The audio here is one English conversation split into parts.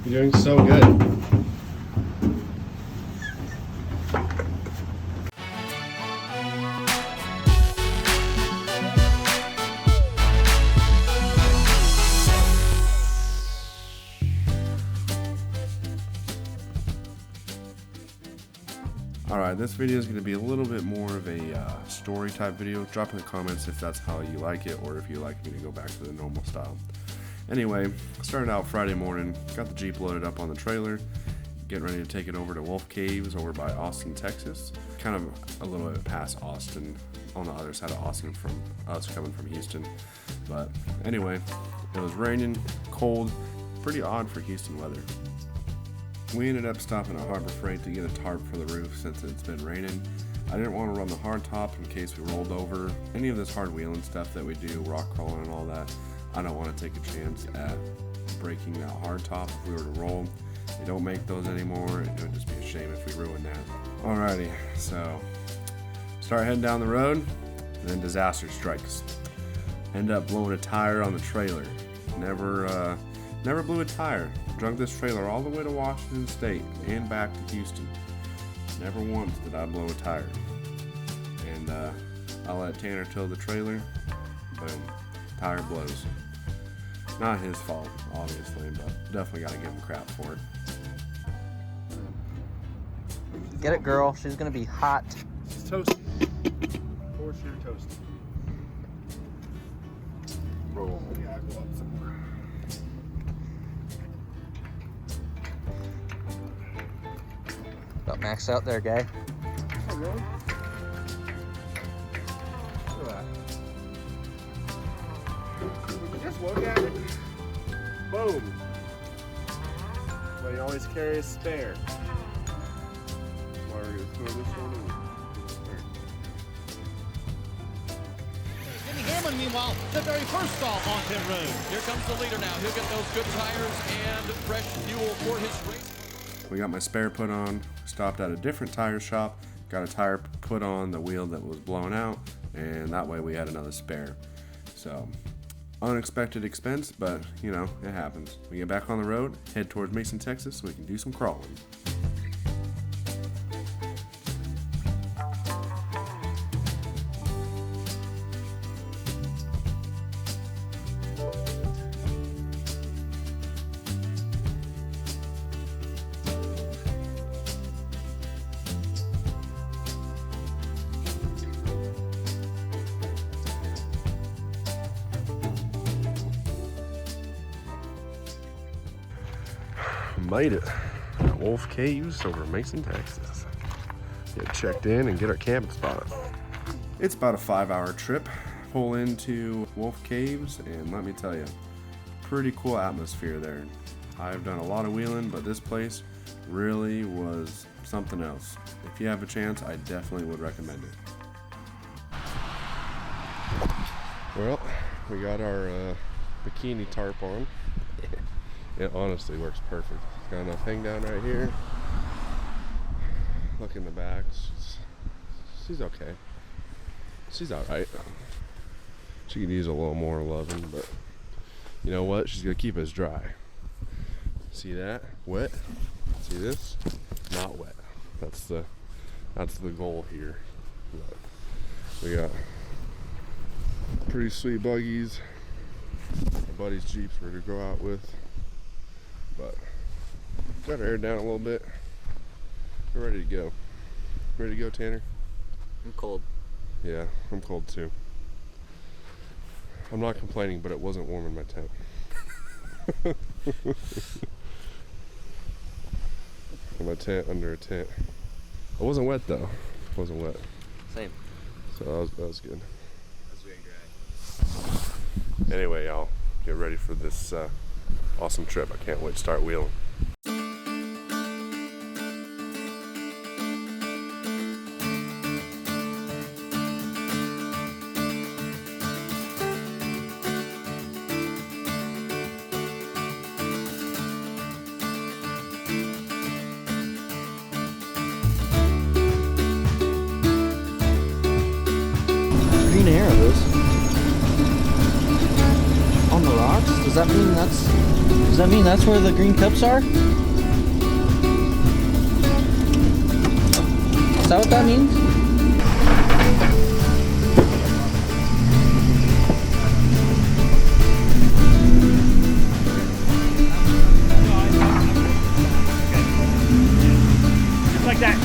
You're doing so good. Alright, this video is going to be a little bit more of a story type video. Drop in the comments if that's how you like it, or if you like me to go back to the normal style. Anyway, started out Friday morning, got the Jeep loaded up on the trailer, getting ready to take it over to Wolf Caves over by Austin, Texas. Kind of a little bit past Austin, on the other side of Austin from us coming from Houston. But anyway, it was raining, cold, pretty odd for Houston weather. We ended up stopping at Harbor Freight to get a tarp for the roof since it's been raining. I didn't want to run the hard top in case we rolled over. Any of this hard wheeling stuff that we do, rock crawling and all that, I don't want to take a chance at breaking that hard top if we were to roll. They don't make those anymore, and it would just be a shame if we ruined that. Alrighty, so start heading down the road, and then disaster strikes. End up blowing a tire on the trailer. Never blew a tire. Drug this trailer all the way to Washington State and back to Houston. Never once did I blow a tire. And I let Tanner tow the trailer. Boom. Tire blows. Not his fault, obviously, but definitely gotta give him crap for it. Get it, girl. She's gonna be hot. She's toasty. Of course you're toasty. Roll. Yeah, go up some more. About maxed out there, guy. Oh, really? Look at that. Just look at it. Boom. But you always carry a spare. Why are you going to throw this one in? Jimmy Hammond, meanwhile, the very first stop on pit road. Here comes the leader now. He'll get those good tires and fresh fuel for his race. We got my spare put on, stopped at a different tire shop, got a tire put on the wheel that was blown out, and that way we had another spare. So, unexpected expense, but you know, it happens. We get back on the road, head towards Mason, Texas, so we can do some crawling. Made it. Wolf Caves over Mason, Texas. Get checked in and get our camping spot. It's about a 5-hour trip. Pull into Wolf Caves, and let me tell you, pretty cool atmosphere there. I've done a lot of wheeling, but this place really was something else. If you have a chance, I definitely would recommend it. Well, we got our bikini tarp on. It honestly works perfect. Got enough hang down right here. Look in the back. She's okay. She's alright. She could use a little more loving, but you know what? She's gonna keep us dry. See that? Wet. See this? Not wet. That's the goal here. But we got pretty sweet buggies. My buddy's Jeeps we're to go out with. But got our air down a little bit. We're ready to go. Ready to go, Tanner? I'm cold. Yeah, I'm cold too. I'm not complaining, but it wasn't warm in my tent. In my tent, under a tent. It wasn't wet though. It wasn't wet. Same. So that was good. Anyway, y'all, get ready for this awesome trip. I can't wait to start wheeling. Green arrows on the rock. Max? Does that mean that's where the green cups are? Is that what that means? Just like that.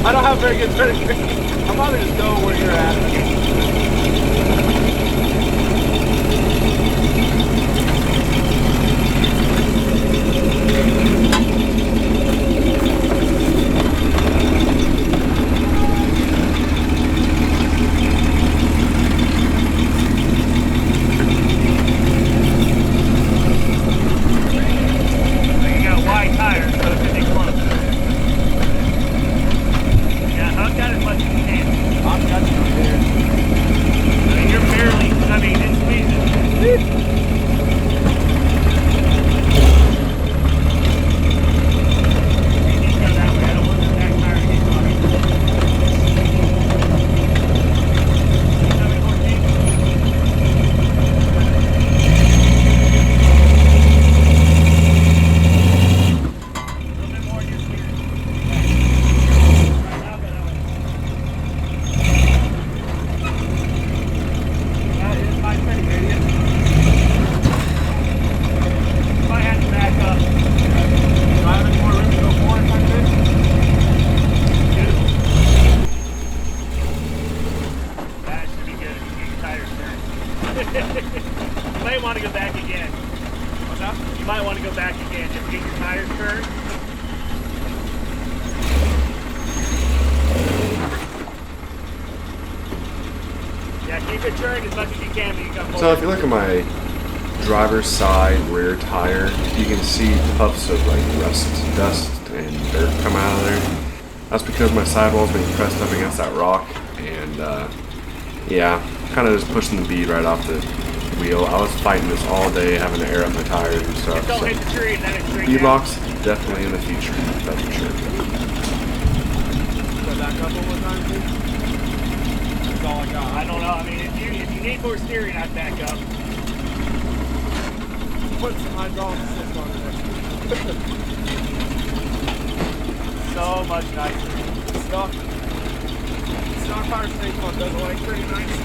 I don't have very good turning. I'll probably just go where you're at. You got wide tires, so it's gonna be close. Yeah, hug that as much as you can. I've got you here. You might want to go back again. What's up? You might want to go back again. Just get your tires turned. Yeah, keep it turned as much as you can when you come So forward. if you look at my driver's side rear tire, you can see puffs of like rust, dust, and dirt come out of there. That's because my sidewall's been pressed up against that rock, and yeah, kind of just pushing the bead right off the wheel. I was fighting this all day, having to air up my tires and stuff. Don't So hit the tree and then it's straight bead down. locks definitely in the future, that's for sure. So back up one more time, please. That's all I got. I don't know. I mean, if you need more steering, I'd back up. Put some hydraulic assist on it next week. So much nicer. Stock power station one does like pretty nice.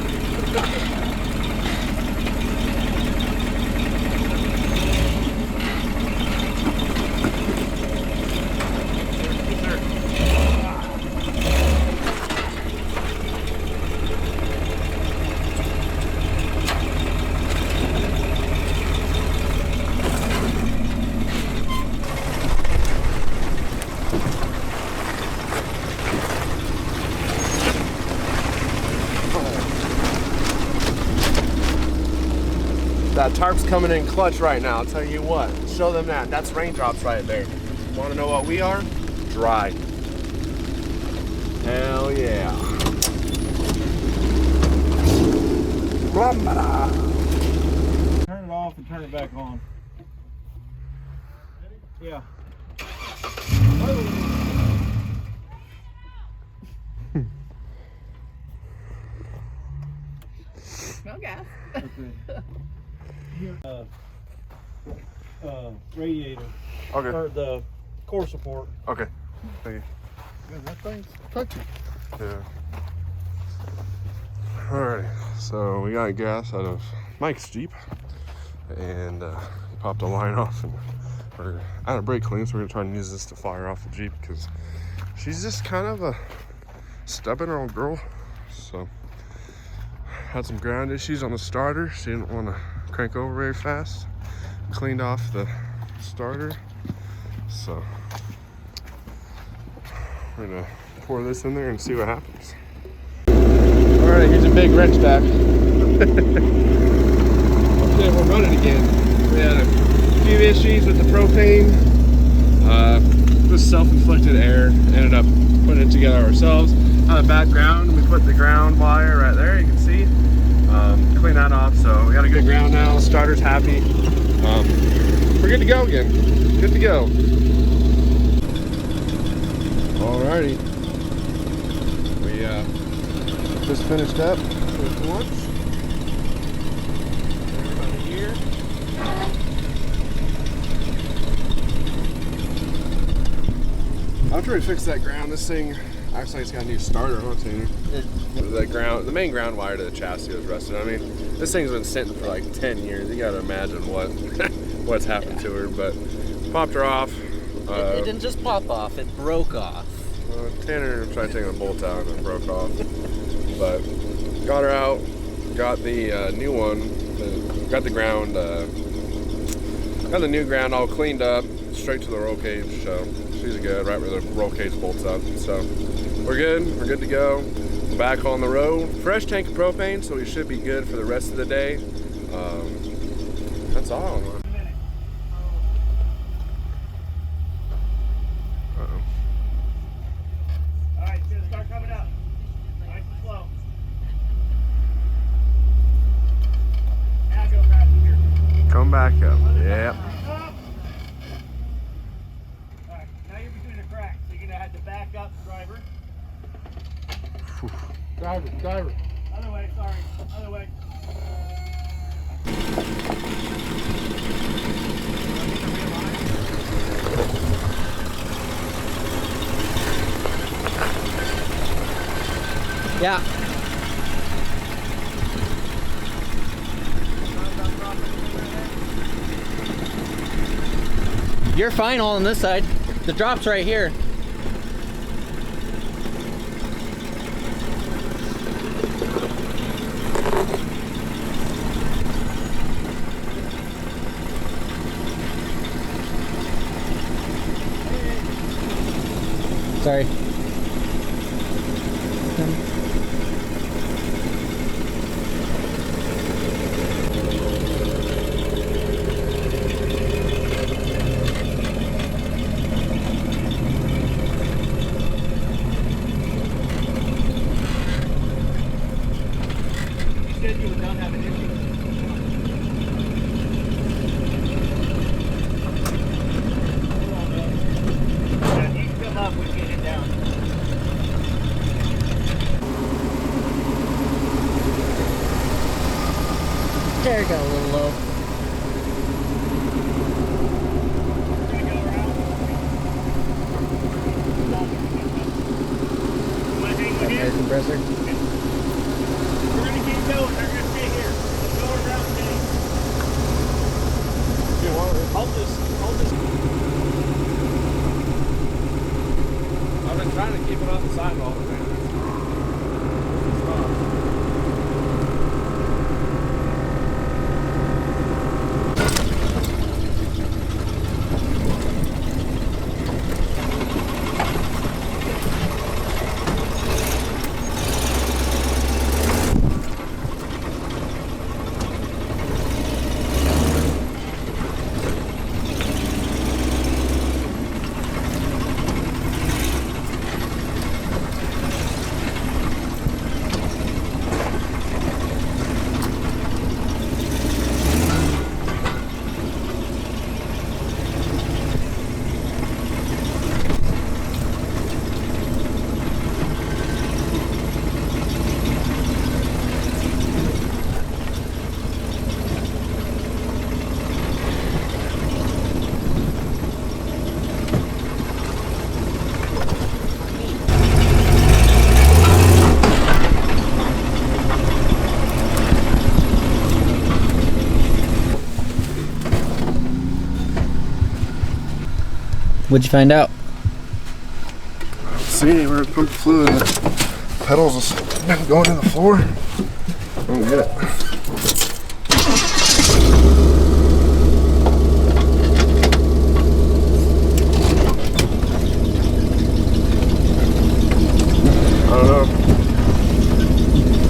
That tarp's coming in clutch right now, I'll tell you what. Show them that. That's raindrops right there. Want to know what we are? Dry. Hell yeah. Turn it off and turn it back on. Yeah. No gas. Radiator. Okay, Or the core support. okay. Thank you. Man, that thing's touchy. Yeah. Alrighty, so we got gas out of Mike's Jeep, and he popped a line off, and we're out of brake clean, so we're gonna try and use this to fire off the Jeep because she's just kind of a stubborn old girl. So had some ground issues on the starter. She didn't want to crank over very fast. Cleaned off the starter, so we're gonna pour this in there and see what happens. All right, here's a big wrench back. Okay, we're running again. We had a few issues with the propane. Just self-inflicted error. Ended up putting it together ourselves. On the background, we put the ground wire right there. You can see. Clean that off. So we got a good ground now. Starter's happy. We're good to go again. Good to go. Alrighty. We just finished up with lunch. About a year. After we fix that ground, this thing actually it's got a new starter on it. The main ground wire to the chassis was rusted. I mean, this thing's been sitting for like 10 years. You gotta imagine what's happened to her, but popped her off. It didn't just pop off, it broke off. Tanner tried taking a bolt out and it broke off. But got her out, got the new one, got the ground, got the new ground all cleaned up, straight to the roll cage. So she's good, right where the roll cage bolts up. So we're good to go. Back on the road. Fresh tank of propane, so we should be good for the rest of the day. That's all. Alright, it's gonna start coming up. Nice and slow. Now go back here. Come back up. Yep. Up. Alright, now you're between the cracks. So you're gonna have to back up, driver. Driver. Other way, sorry. Other way. Yeah. You're fine all on this side. The drop's right here. Sorry. You said you were done having issues. Yeah, you can come up, we can get it down. There, got a little low. Gonna go around. You wanna hang with Nice him? compressor. We're gonna keep going, they're gonna stay here. Let's go around, Dave. Hold this. I've been trying to keep it on the sidewalk, man. What'd you find out? See anywhere to pump the fluid. The pedals have been going in the floor. I don't get it. I don't know.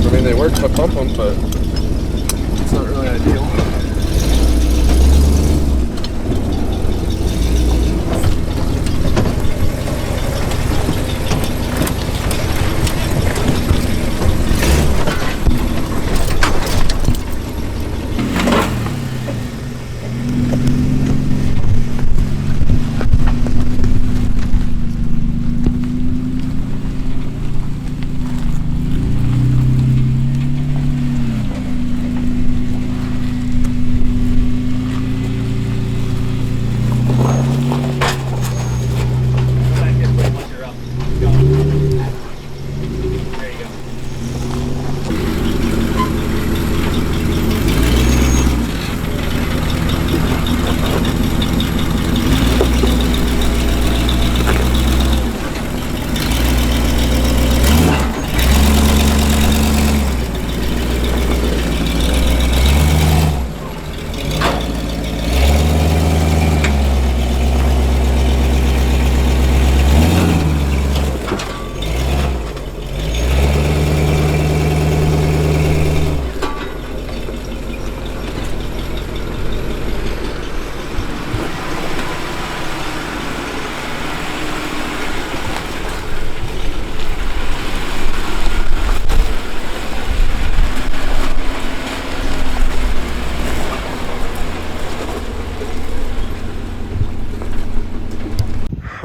I mean, they work if I pump them, but it's not really ideal. Go back this way once you're up. Go. There you go.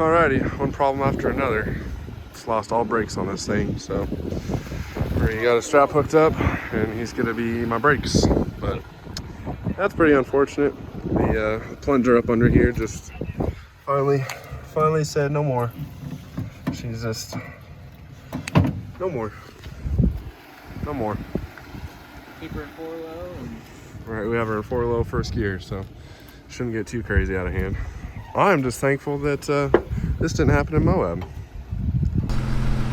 Alrighty, one problem after another. Just lost all brakes on this thing, so we got a strap hooked up and he's gonna be my brakes. But that's pretty unfortunate. The plunger up under here just finally said no more. She's just no more. Keep her in 4 low. Right, we have her in 4 low first gear, so shouldn't get too crazy out of hand. I'm just thankful that this didn't happen in Moab.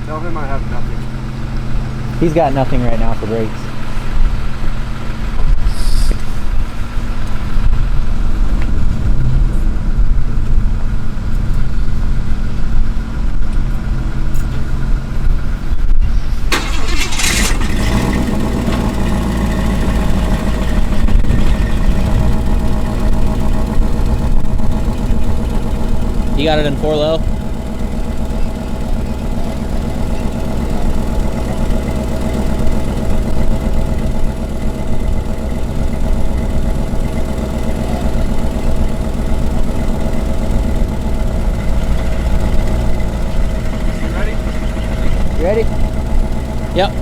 Tell him I have nothing. He's got nothing right now for brakes. got it in 4 low? You ready? Yep.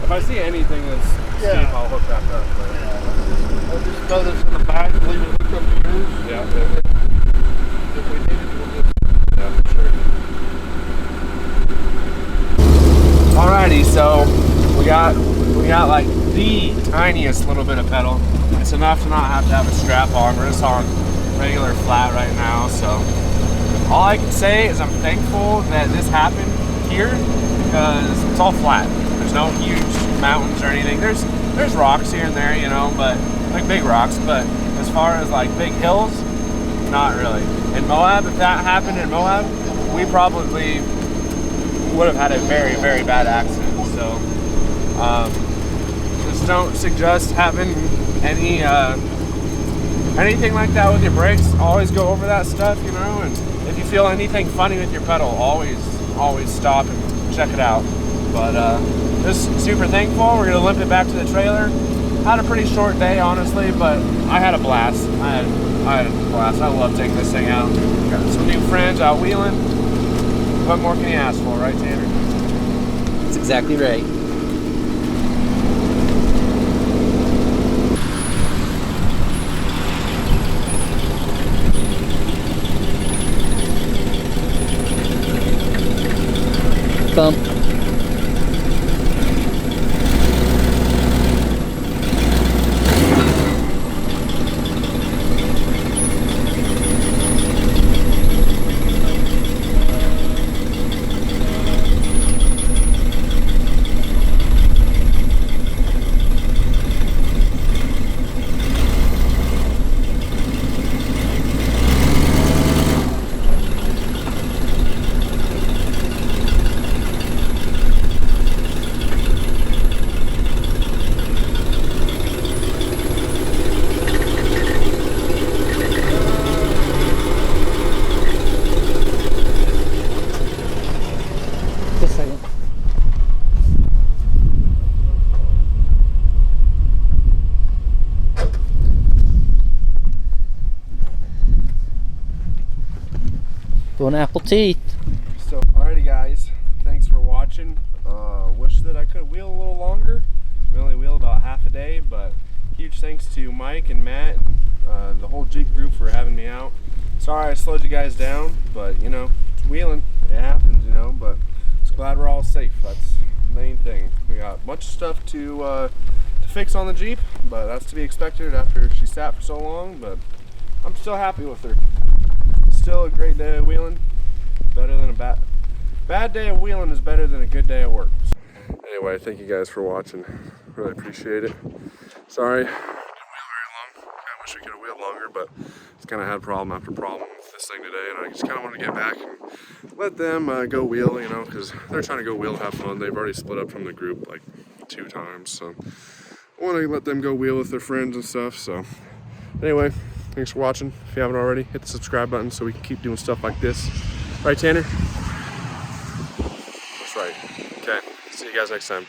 If I see anything that's steep, I'll hook back up. But I'll just throw this in the back and leave it hooked up to yours. yeah, If we need it, we'll just... yeah, for sure. Alrighty, so we got like the tiniest little bit of pedal. It's enough to not have to have a strap on. We're just on regular flat right now, so all I can say is I'm thankful that this happened here because it's all flat. There's no huge mountains or anything. There's rocks here and there, you know, but like big rocks, but as far as like big hills, not really. In Moab, if that happened in Moab, we probably would have had a very, very bad accident. So just don't suggest having anything like that with your brakes. Always go over that stuff, you know, and if you feel anything funny with your pedal, always stop and check it out. But just super thankful. We're gonna limp it back to the trailer. Had a pretty short day, honestly, but I had a blast. I had a blast. I love taking this thing out. Got some new friends out wheeling. What more can you ask for, right, Tanner? That's exactly right. Bump. Just a second. Going apple teeth. So, alrighty guys, thanks for watching. Wish that I could wheel a little longer. We only wheel about half a day, but huge thanks to Mike and Matt and the whole Jeep group for having me out. Sorry I slowed you guys down, but you know, it's wheeling, it happens, you know, but just glad we're all safe. That's the main thing. We got a bunch of stuff to fix on the Jeep, but that's to be expected after she sat for so long, but I'm still happy with her. Still a great day of wheeling, better than a bad day of wheeling is better than a good day of work. Anyway, thank you guys for watching. Really appreciate it. Sorry, didn't wheel very long. I wish we could have wheeled longer, but it's kind of had problem after problem with this thing today, and I just kind of want to get back and let them go wheel, you know, because they're trying to go wheel and have fun. They've already split up from the group like 2 times, so I want to let them go wheel with their friends and stuff. So anyway, thanks for watching. If you haven't already, hit the subscribe button so we can keep doing stuff like this. Right, Tanner? That's right. Okay, see you guys next time.